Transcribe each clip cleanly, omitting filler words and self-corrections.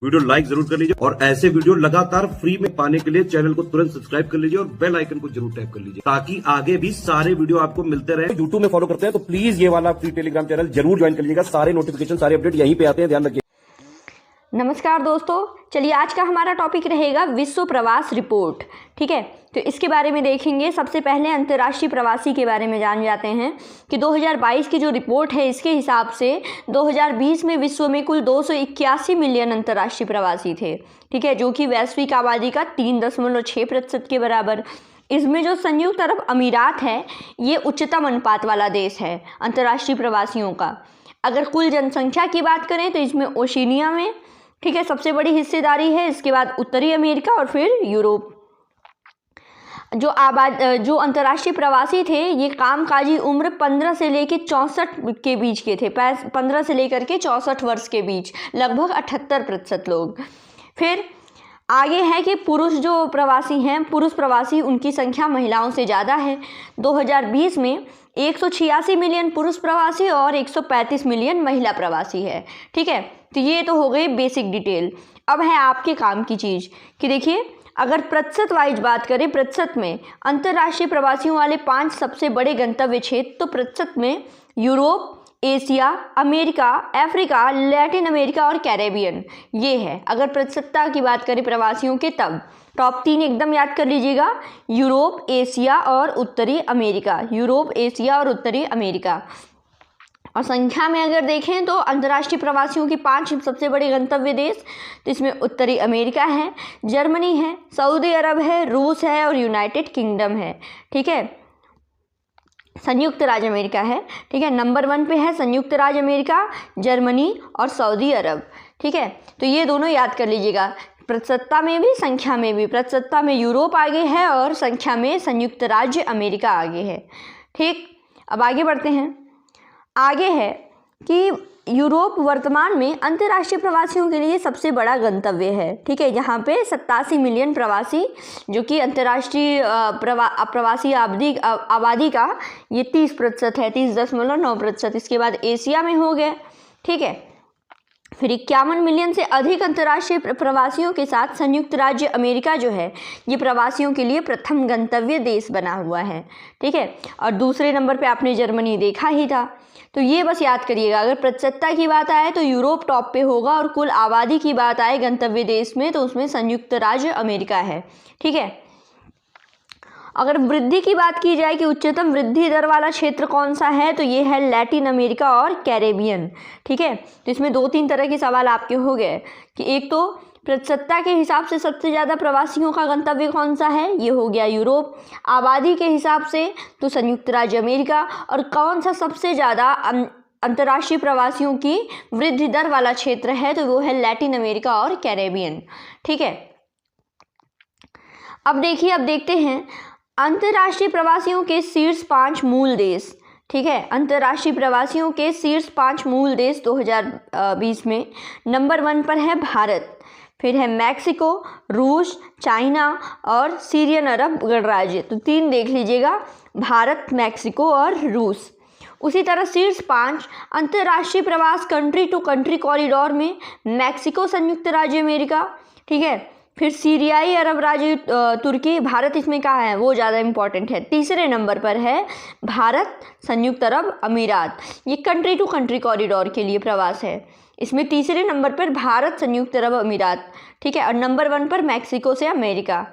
Video like जरूर कर लीजिए और ऐसे वीडियो लगातार फ्री में पाने के लिए चैनल को तुरंत सब्सक्राइब कर लीजिए और बेल आइकन को जरूर टैप कर लीजिए ताकि आगे भी सारे वीडियो आपको मिलते रहे। यूट्यूब में फॉलो करते हैं तो प्लीज ये वाला फ्री टेलीग्राम चैनल जरूर ज्वाइन कर लीजिएगा। सारे नोटिफिकेशन सारे अपडेट यहीं पे आते हैं, ध्यान रखिए। नमस्कार दोस्तों, चलिए आज का हमारा टॉपिक रहेगा विश्व प्रवास रिपोर्ट। ठीक है, तो इसके बारे में देखेंगे। सबसे पहले अंतर्राष्ट्रीय प्रवासी के बारे में जान जाते हैं कि 2022 की जो रिपोर्ट है इसके हिसाब से 2020 में विश्व में कुल 281 मिलियन अंतर्राष्ट्रीय प्रवासी थे। ठीक है, जो कि वैश्विक आबादी का 3.6% के बराबर। इसमें जो संयुक्त अरब अमीरात है ये उच्चतम अनुपात वाला देश है अंतर्राष्ट्रीय प्रवासियों का। अगर कुल जनसंख्या की बात करें तो इसमें ओशिनिया में, ठीक है, सबसे बड़ी हिस्सेदारी है। इसके बाद उत्तरी अमेरिका और फिर यूरोप। जो अंतर्राष्ट्रीय प्रवासी थे ये कामकाजी उम्र 15 से लेकर 64 के बीच के थे। 15 से लेकर के 64 वर्ष के बीच लगभग 78% लोग। फिर आगे है कि पुरुष जो प्रवासी हैं, पुरुष प्रवासी, उनकी संख्या महिलाओं से ज़्यादा है। 2020 में 186 मिलियन पुरुष प्रवासी और 135 मिलियन महिला प्रवासी है। ठीक है, तो ये तो हो गई बेसिक डिटेल। अब है आपके काम की चीज़ कि देखिए, अगर प्रतिशत वाइज बात करें, प्रतिशत में अंतर्राष्ट्रीय प्रवासियों वाले 5 सबसे बड़े गंतव्य क्षेत्र, तो प्रतिशत में Europe, Asia, America, Africa, Latin America और कैरेबियन ये है। अगर प्रतिशतता की बात करें प्रवासियों के, तब टॉप 3 एकदम याद कर लीजिएगा, यूरोप, एशिया और उत्तरी अमेरिका। यूरोप, एशिया और उत्तरी अमेरिका। और संख्या में अगर देखें तो अंतर्राष्ट्रीय प्रवासियों की 5 सबसे बड़े गंतव्य देश, तो इसमें उत्तरी अमेरिका है, जर्मनी है, सऊदी अरब है, रूस है और यूनाइटेड किंगडम है। ठीक है, संयुक्त राज्य अमेरिका है। ठीक है, नंबर 1 पे है संयुक्त राज्य अमेरिका, जर्मनी और सऊदी अरब। ठीक है, तो ये दोनों याद कर लीजिएगा, प्रतिशतता में भी संख्या में भी। प्रतिशतता में यूरोप आगे है और संख्या में संयुक्त राज्य अमेरिका आगे है। ठीक, अब आगे बढ़ते हैं। आगे है कि यूरोप वर्तमान में अंतर्राष्ट्रीय प्रवासियों के लिए सबसे बड़ा गंतव्य है। ठीक है, यहाँ पे 87 मिलियन प्रवासी, जो कि अंतर्राष्ट्रीय प्रवासी आबादी का ये 30% है, 30.9%। इसके बाद एशिया में हो गए। ठीक है, फिर 51 मिलियन से अधिक अंतर्राष्ट्रीय प्रवासियों के साथ संयुक्त राज्य अमेरिका जो है ये प्रवासियों के लिए प्रथम गंतव्य देश बना हुआ है। ठीक है, और दूसरे नंबर पे आपने जर्मनी देखा ही था। तो ये बस याद करिएगा, अगर प्रतिशतता की बात आए तो यूरोप टॉप पे होगा और कुल आबादी की बात आए गंतव्य देश में तो उसमें संयुक्त राज्य अमेरिका है। ठीक है, अगर वृद्धि की बात की जाए कि उच्चतम वृद्धि दर वाला क्षेत्र कौन सा है, तो ये है लैटिन अमेरिका और कैरेबियन। ठीक है, तो इसमें 2-3 तरह के सवाल आपके हो गए कि एक तो प्रतिशतता के हिसाब से सबसे ज़्यादा प्रवासियों का गंतव्य कौन सा है, ये हो गया यूरोप। आबादी के हिसाब से तो संयुक्त राज्य अमेरिका। और कौन सा सबसे ज़्यादा अंतर्राष्ट्रीय प्रवासियों की वृद्धि दर वाला क्षेत्र है, तो वो है लैटिन अमेरिका और कैरेबियन। ठीक है, अब देखिए, अब देखते हैं अंतर्राष्ट्रीय प्रवासियों के शीर्ष 5 मूल देश। ठीक है, अंतर्राष्ट्रीय प्रवासियों के शीर्ष 5 मूल देश 2020 में नंबर 1 पर है भारत, फिर है मैक्सिको, रूस, चाइना और सीरियन अरब गणराज्य। तो 3 देख लीजिएगा, भारत, मैक्सिको और रूस। उसी तरह शीर्ष 5 अंतर्राष्ट्रीय प्रवास कंट्री टू कंट्री कॉरिडोर में मैक्सिको, संयुक्त राज्य अमेरिका। ठीक है, फिर सीरियाई अरब राज्य तुर्की, भारत इसमें कहाँ है वो ज़्यादा इंपॉर्टेंट है। तीसरे नंबर पर है भारत, संयुक्त अरब अमीरात। ये कंट्री टू कंट्री कॉरिडोर के लिए प्रवास है। इसमें तीसरे नंबर पर भारत, संयुक्त अरब अमीरात। ठीक है, और नंबर 1 पर मैक्सिको से अमेरिका।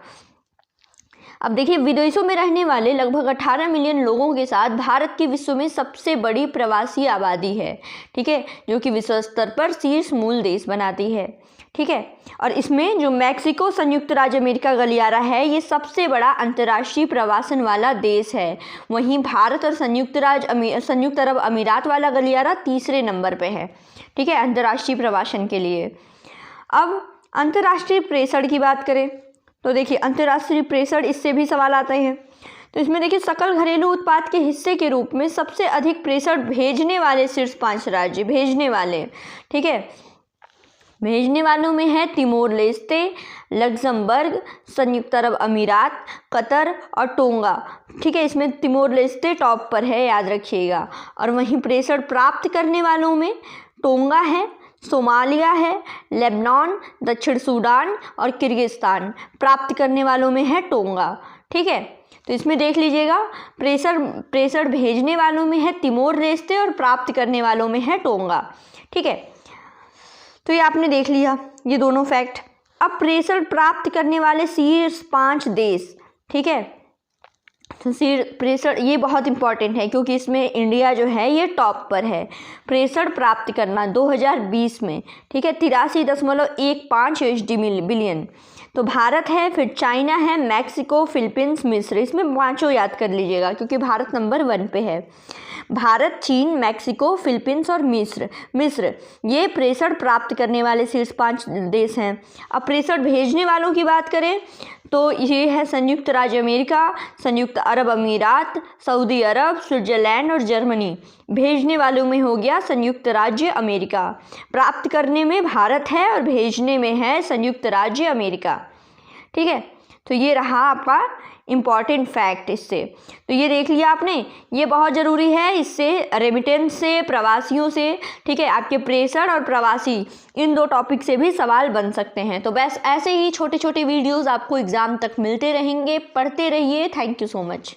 अब देखिए, विदेशों में रहने वाले लगभग 18 मिलियन लोगों के साथ भारत की विश्व में सबसे बड़ी प्रवासी आबादी है। ठीक है, जो कि विश्व स्तर पर शीर्ष मूल देश बनाती है। ठीक है, और इसमें जो मैक्सिको, संयुक्त राज्य अमेरिका गलियारा है ये सबसे बड़ा अंतर्राष्ट्रीय प्रवासन वाला देश है। वहीं भारत और संयुक्त अरब अमीरात वाला गलियारा तीसरे नंबर पे है। ठीक है, अंतर्राष्ट्रीय प्रवासन के लिए। अब अंतर्राष्ट्रीय प्रेषण की बात करें तो देखिए, अंतर्राष्ट्रीय प्रेषण, इससे भी सवाल आते हैं। तो इसमें देखिए, सकल घरेलू उत्पाद के हिस्से के रूप में सबसे अधिक प्रेषण भेजने वाले शीर्ष 5 राज्य भेजने वाले। ठीक है, भेजने वालों में है तिमोर लेस्ते, लग्जमबर्ग, संयुक्त अरब अमीरात, कतर और टोंगा। ठीक है, इसमें तिमोर लेस्ते टॉप पर है, याद रखिएगा। और वहीं प्रेषण प्राप्त करने वालों में टोंगा है, सोमालिया है, लेबनान, दक्षिण सूडान और किर्गिस्तान। प्राप्त करने वालों में है टोंगा। ठीक है, तो इसमें देख लीजिएगा, प्रेषण भेजने वालों में है तिमोर लेस्ते और प्राप्त करने वालों में है टोंगा। ठीक है, तो ये आपने देख लिया ये दोनों फैक्ट। अब प्रेषण प्राप्त करने वाले शीर्ष 5 देश। ठीक है, तो प्रेषण ये बहुत इंपॉर्टेंट है क्योंकि इसमें इंडिया जो है ये टॉप पर है प्रेषण प्राप्त करना 2020 में। ठीक है, 83.15 बिलियन। तो भारत है, फिर चाइना है, मैक्सिको, फिलीपींस, मिस्र। इसमें पांचों याद कर लीजिएगा क्योंकि भारत नंबर 1 पे है। भारत, चीन, मैक्सिको, फिलीपींस और मिस्र ये प्रेषण प्राप्त करने वाले शीर्ष 5 देश हैं। अब प्रेषण भेजने वालों की बात करें तो ये है संयुक्त राज्य अमेरिका, संयुक्त अरब अमीरात, सऊदी अरब, स्विट्जरलैंड और जर्मनी। भेजने वालों में हो गया संयुक्त राज्य अमेरिका। प्राप्त करने में भारत है और भेजने में है संयुक्त राज्य अमेरिका। ठीक है, तो ये रहा आपका इम्पॉर्टेंट फैक्ट इससे। तो ये देख लिया आपने, ये बहुत ज़रूरी है। इससे रेमिटेंस से, प्रवासियों से, ठीक है, आपके प्रेषण और प्रवासी इन 2 टॉपिक से भी सवाल बन सकते हैं। तो बस ऐसे ही छोटे छोटे वीडियोज़ आपको एग्ज़ाम तक मिलते रहेंगे। पढ़ते रहिए। Thank you so much.